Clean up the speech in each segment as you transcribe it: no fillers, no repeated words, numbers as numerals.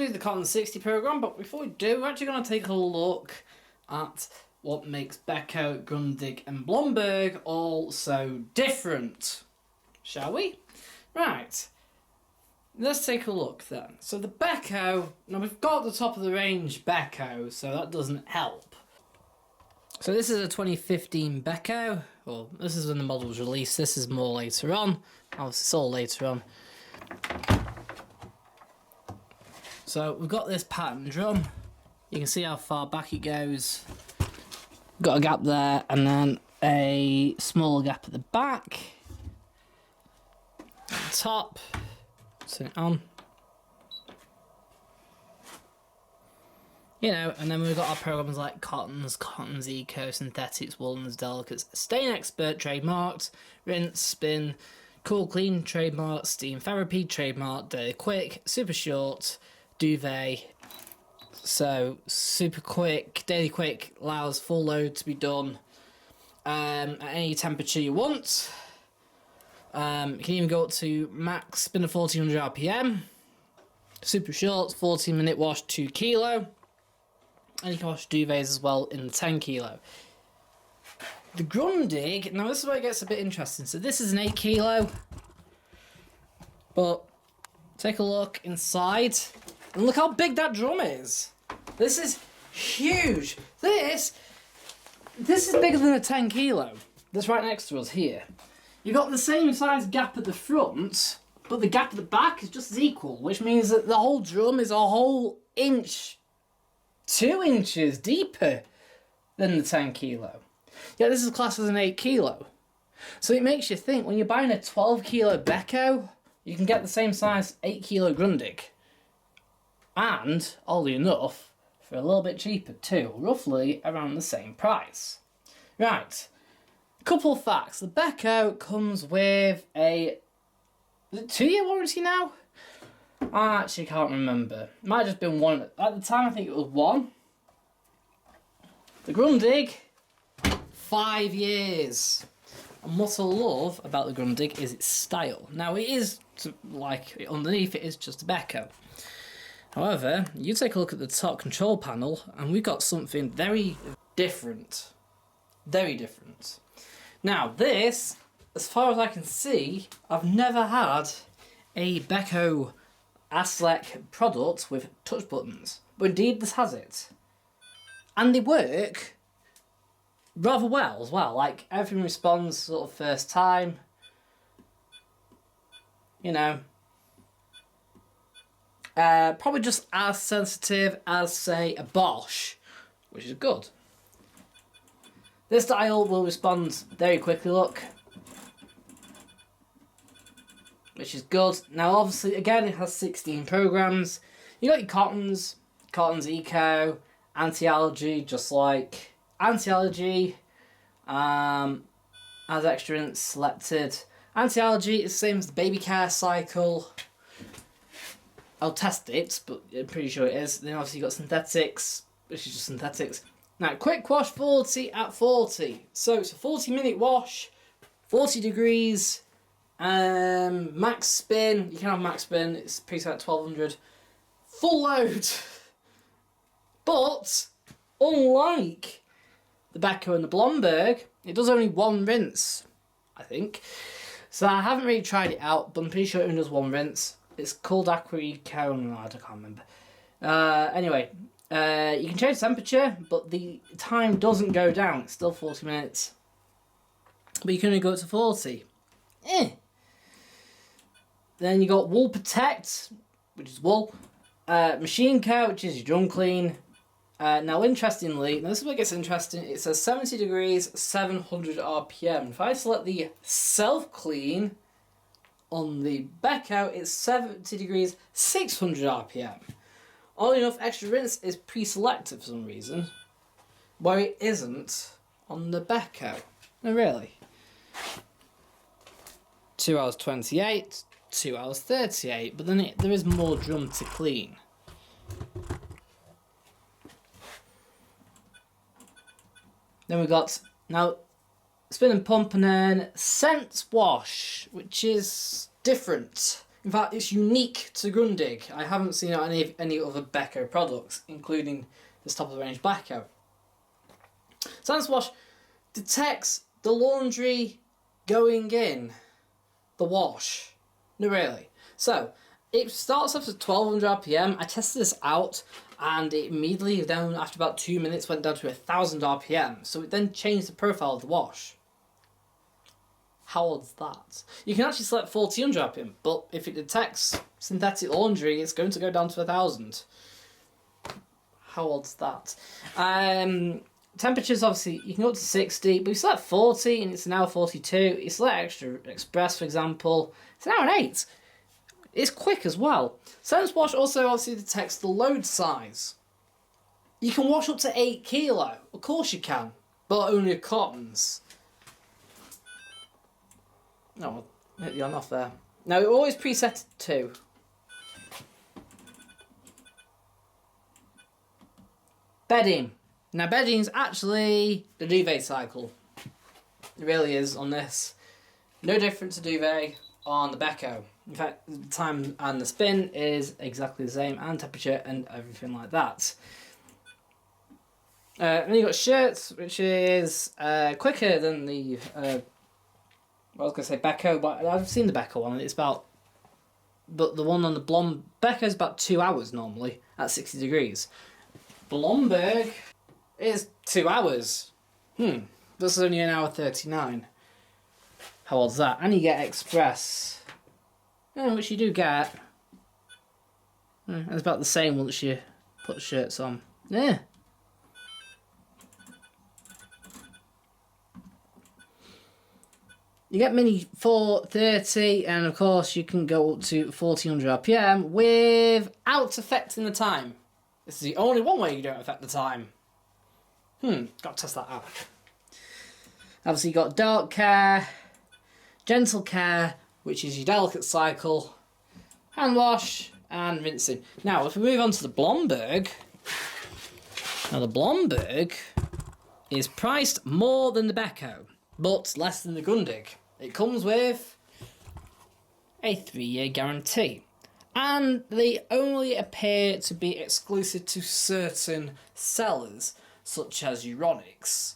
do the Cotton 60 program, but before we do, we're actually going to take a look at what makes Beko, Grundig and Blomberg all so different. Shall we? Right. Let's take a look then. So the Beko, now we've got the top of the range Beko, so that doesn't help. So this is a 2015 Beko. Well, this is when the model was released. This is more later on. Obviously, it's all later on. So we've got this pattern drum. You can see how far back it goes. Got a gap there, and then a smaller gap at the back. At the top. Turn it on. You know, and then we've got our programs like Cottons, Eco, Synthetics, Woolens, Delicates, Stain Expert trademarked, Rinse, Spin, Cool Clean trademarked, Steam Therapy trademarked, Daily Quick, Super Short, Duvet. So super quick, Daily Quick allows full load to be done at any temperature you want. You can even go up to max spin of 1400 RPM. Super Short, 14-minute wash, 2 kilo. And you can wash duvets as well in the 10 kilo. The Grundig, now this is where it gets a bit interesting. So this is an 8 kilo. But take a look inside. And look how big that drum is. This is huge. This is bigger than a 10 kilo. That's right next to us here. You've got the same size gap at the front, but the gap at the back is just as equal, which means that the whole drum is a whole inch, 2 inches deeper than the 10 kilo. Yet this is classed as an 8 kilo. So it makes you think, when you're buying a 12 kilo Beko, you can get the same size 8 kilo Grundig. And, oddly enough, for a little bit cheaper too, roughly around the same price. Right, couple of facts. The Beko comes with a 2-year warranty now? I actually can't remember. It might have just been 1. At the time, I think it was 1. The Grundig, 5 years. And what I love about the Grundig is its style. Now, it is, like, underneath it is just a Beko. However, you take a look at the top control panel, and we've got something very different. Very different. Now, this, as far as I can see, I've never had a Beko Aslec product with touch buttons. But indeed, this has it. And they work rather well as well. Like, everything responds sort of first time. You know. Probably just as sensitive as, say, a Bosch, which is good. This dial will respond very quickly, look. Which is good. Now, obviously, again, it has 16 programs. You got your Cottons, Eco, Anti-Allergy, just like Anti-Allergy, has extra rinse selected. Anti-Allergy is the same as the baby care cycle. I'll test it, but I'm pretty sure it is. Then obviously you've got Synthetics, which is just Synthetics. Now, quick wash 40 at 40. So it's a 40-minute wash, 40 degrees, max spin. You can have max spin, it's preset at 1200. Full load. But, unlike the Beko and the Blomberg, it does only 1 rinse, I think. So I haven't really tried it out, but I'm pretty sure it only does 1 rinse. It's called Aqua Eco, no, I can't remember. Anyway, you can change the temperature, but the time doesn't go down. It's still 40 minutes. But you can only go up to 40. Then you got Wool Protect, which is wool. Machine Care, which is your drum clean. Now, interestingly, now this is where it gets interesting. It says 70 degrees, 700 RPM. If I select the self-clean on the Beko, it's 70 degrees, 600 RPM. Oddly enough, extra rinse is pre-selected for some reason, where it isn't on the Beko. No, really. 2 hours 28, 2 hours 38, but then there is more drum to clean. Then we've got, now, spin and pump and then scent wash, which is different. In fact, it's unique to Grundig. I haven't seen any other Beko products, including this top of the range Beko. Silence wash detects the laundry going in the wash. No, really. So it starts off at 1200 RPM. I tested this out, and it immediately down after about 2 minutes went down to 1000 RPM. So it then changed the profile of the wash. How odd's that? You can actually select 1400 RPM, but if it detects synthetic laundry, it's going to go down to 1000. How odd's that? Temperatures, obviously, you can go up to 60, but you select 40 and it's an hour 42. You select Extra Express, for example, it's an hour and 8. It's quick as well. Silence wash also obviously detects the load size. You can wash up to 8 kilo. Of course you can, but only of cottons. No, I'll hit the on off there. Now, it always preset to 2. Bedding. Now, bedding's actually the duvet cycle. It really is on this. No different to duvet on the Beko. In fact, the time and the spin is exactly the same, and temperature and everything like that. And you've got shirts, which is quicker than the I was going to say Beko, but I've seen the Beko one, and it's about... But the one on the Beko is about 2 hours normally, at 60 degrees. Blomberg is 2 hours. This is only an hour 39. How old's that? And you get Express. Which you do get. It's about the same once you put shirts on. Yeah. You get Mini 430, and of course you can go up to 1400 RPM without affecting the time. This is the only one way you don't affect the time. Got to test that out. Obviously you got dark care, gentle care, which is your delicate cycle, hand wash, and rinsing. Now, if we move on to the Blomberg, now the Blomberg is priced more than the Beko, but less than the Grundig. It comes with a 3-year guarantee, and they only appear to be exclusive to certain sellers, such as Euronics.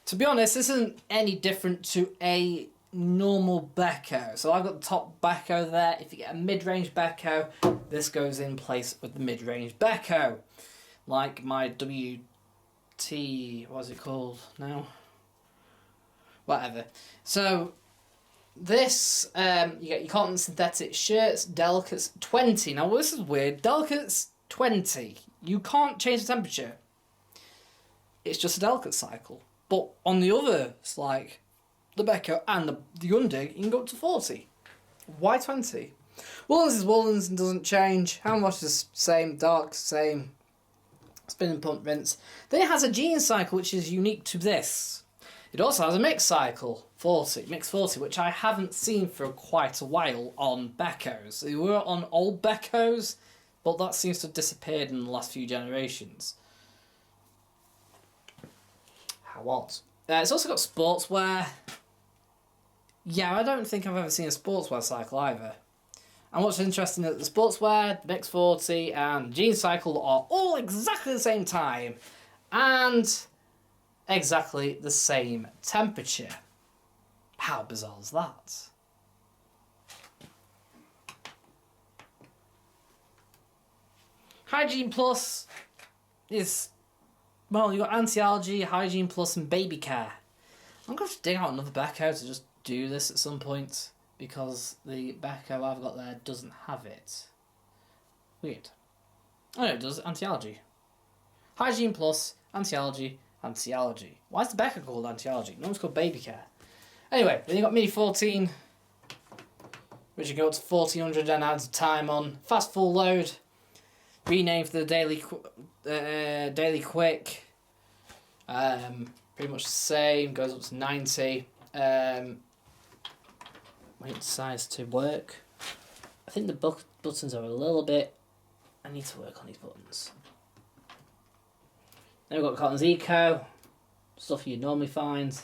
To be honest, this isn't any different to a normal Beko. So I've got the top Beko there. If you get a mid-range Beko, this goes in place with the mid-range Beko. Like my WT, what's it called now? Whatever. So this, you get your cotton synthetic shirts, delicates 20. Now this is weird. Delicates 20. You can't change the temperature. It's just a delicate cycle. But on the other, it's like the Beko and the Grundig, you can go up to 40. Why 20? Woolens is woolens and doesn't change. Hand wash is same, dark, same. Spin and pump, rinse. Then it has a jean cycle, which is unique to this. It also has a mix cycle, 40, mix 40, which I haven't seen for quite a while on Bekos. They were on old Bekos, but that seems to have disappeared in the last few generations. How odd. It's also got sportswear. Yeah, I don't think I've ever seen a sportswear cycle either. And what's interesting is that the sportswear, the mix 40, and jean cycle are all exactly the same time. And exactly the same temperature. How bizarre is that? Hygiene Plus is, well, you've got anti-allergy, Hygiene Plus, and baby care. I'm going to have to dig out another Beko to just do this at some point, because the Beko I've got there doesn't have it. Weird. Oh no, it does. Anti-allergy. Hygiene Plus, anti-allergy, anti-allergy. Why is the Beko called anti-allergy? No one's called baby care. Anyway, then you got Mini 14, which you go up to 1400 and adds time on. Fast full load. Renamed for the Daily Quick. Pretty much the same. Goes up to 90. Wait size to work. I think the buttons are a little bit... I need to work on these buttons. Then we've got Cotton's Eco. Stuff you'd normally find.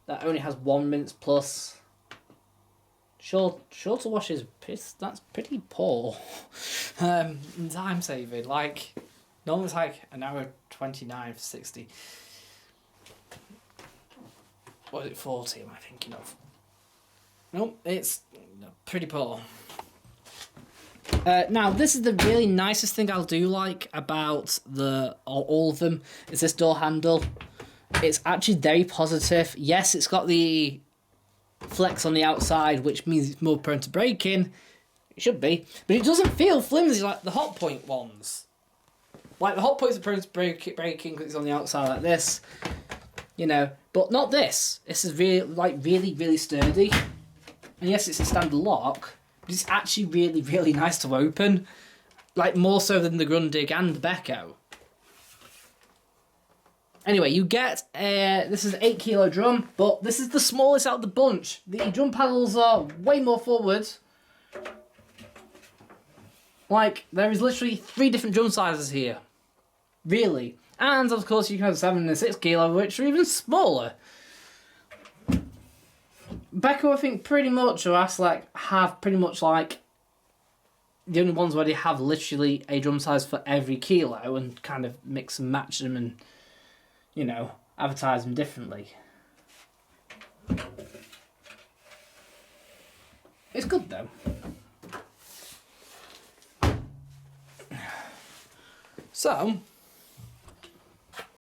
That only has 1 mince plus. Shorter wash is that's pretty poor. Time saving, like normally it's like an hour 29 for 60. What is it, 40 am I thinking of? Nope, it's pretty poor. Now this is the really nicest thing I'll do like about all of them is this door handle. It's actually very positive. Yes, it's got the flex on the outside, which means it's more prone to breaking. It should be, but it doesn't feel flimsy like the Hot Point ones. Like the Hot Points are prone to breaking because it's on the outside like this, you know. But not this. This is really sturdy. And yes, it's a standard lock, but it's actually really nice to open. Like more so than the Grundig and the Beko. Anyway, you get this is an 8 kilo drum, but this is the smallest out of the bunch. The drum paddles are way more forward. Like, there is literally 3 different drum sizes here. Really. And, of course, you can have 7 and 6 kilo, which are even smaller. Beko, I think, pretty much, or have pretty much, like, the only ones where they have literally a drum size for every kilo and kind of mix and match them and, you know, advertise them differently. It's good, though. So,